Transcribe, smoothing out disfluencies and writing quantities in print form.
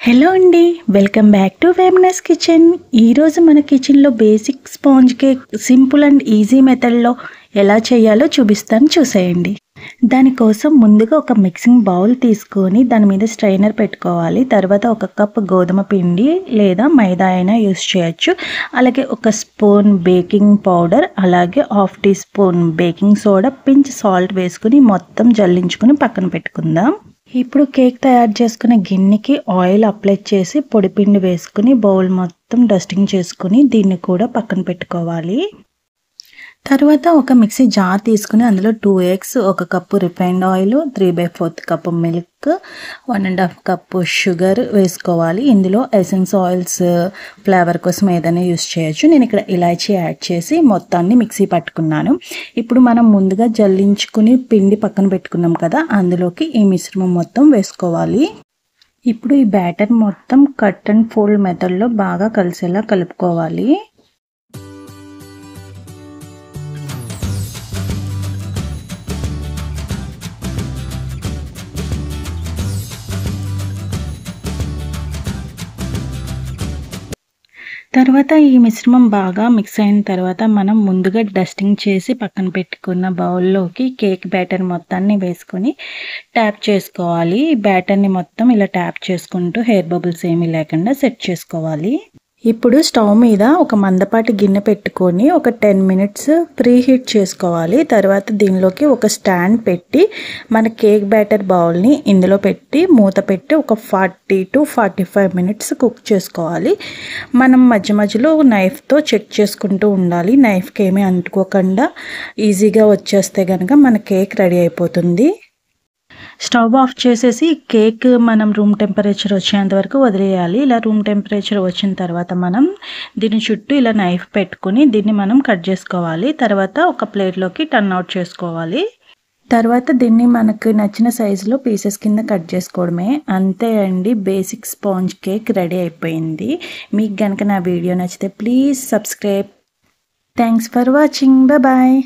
Hello అండి, welcome back to వేమ్నెస్ kitchen. ఈరోజు మన కిచెన్లో basic sponge cake simple and easy మెథడ్లో ఎలా చేయాలో చూపిస్తాను, చూసేయండి. దానికోసం ముందుగా ఒక మిక్సింగ్ బౌల్ తీసుకొని దాని మీద స్ట్రైనర్ పెట్టుకోవాలి. తర్వాత ఒక కప్ గోధుమ పిండి లేదా మైదా అయినా యూస్ చేయొచ్చు. అలాగే ఒక స్పూన్ బేకింగ్ పౌడర్, అలాగే half teaspoon baking soda, pinch salt వేసుకుని మొత్తం జల్లించుకుని పక్కన పెట్టుకుందాం. ఇప్పుడు కేక్ తయారు చేసుకున్న గిన్నెకి ఆయిల్ అప్లై చేసి పొడిపిండి వేసుకుని బౌల్ మొత్తం డస్టింగ్ చేసుకుని దీన్ని కూడా పక్కన పెట్టుకోవాలి. తర్వాత ఒక మిక్సీ జార్ తీసుకుని అందులో 2 eggs, 1 cup refined oil, 3/4 cup milk, 1.5 cup sugar వేసుకోవాలి. ఇందులో ఎసెన్స్ ఆయిల్స్ ఫ్లేవర్ కోసం ఏదైనా యూస్ చేయొచ్చు. నేను ఇక్కడ ఇలాచీ యాడ్ చేసి మొత్తాన్ని మిక్సీ పట్టుకున్నాను. ఇప్పుడు మనం ముందుగా జల్లించుకుని పిండి పక్కన పెట్టుకున్నాం కదా, అందులోకి ఈ మిశ్రమం మొత్తం వేసుకోవాలి. ఇప్పుడు ఈ బ్యాటర్ మొత్తం కట్ అండ్ ఫోల్డ్ మెథడ్లో బాగా కలిసేలా కలుపుకోవాలి. తర్వాత ఈ మిశ్రమం బాగా మిక్స్ అయిన తర్వాత మనం ముందుగా డస్టింగ్ చేసి పక్కన పెట్టుకున్న బౌల్లోకి కేక్ బ్యాటర్ మొత్తాన్ని వేసుకొని ట్యాప్ చేసుకోవాలి. ఈ బ్యాటర్ని మొత్తం ఇలా ట్యాప్ చేసుకుంటూ హెయిర్ బబుల్స్ ఏమీ లేకుండా సెట్ చేసుకోవాలి. ఇప్పుడు స్టవ్ మీద ఒక మందపాటి గిన్నె పెట్టుకొని ఒక 10 minutes ప్రీ హీట్ చేసుకోవాలి. తర్వాత దీనిలోకి ఒక స్టాండ్ పెట్టి మన కేక్ బ్యాటర్ బౌల్ని ఇందులో పెట్టి మూత పెట్టి ఒక 40 to 45 minutes కుక్ చేసుకోవాలి. మనం మధ్య మధ్యలో నైఫ్తో చెక్ చేసుకుంటూ ఉండాలి. నైఫ్కి ఏమీ అంటుకోకుండా ఈజీగా వచ్చేస్తే కనుక మన కేక్ రెడీ అయిపోతుంది. స్టవ్ ఆఫ్ చేసేసి కేక్ మనం రూమ్ టెంపరేచర్ వచ్చేంత వరకు వదిలేయాలి. ఇలా రూమ్ టెంపరేచర్ వచ్చిన తర్వాత మనం దీని చుట్టూ ఇలా నైఫ్ పెట్టుకుని దీన్ని మనం కట్ చేసుకోవాలి. తర్వాత ఒక ప్లేట్లోకి టర్న్ అవుట్ చేసుకోవాలి. తర్వాత దీన్ని మనకు నచ్చిన సైజులో పీసెస్ కింద కట్ చేసుకోవడమే. అంతే అండి, బేసిక్ స్పాంజ్ కేక్ రెడీ అయిపోయింది. మీకు కనుక నా వీడియో నచ్చితే please subscribe. Thanks for watching. Bye.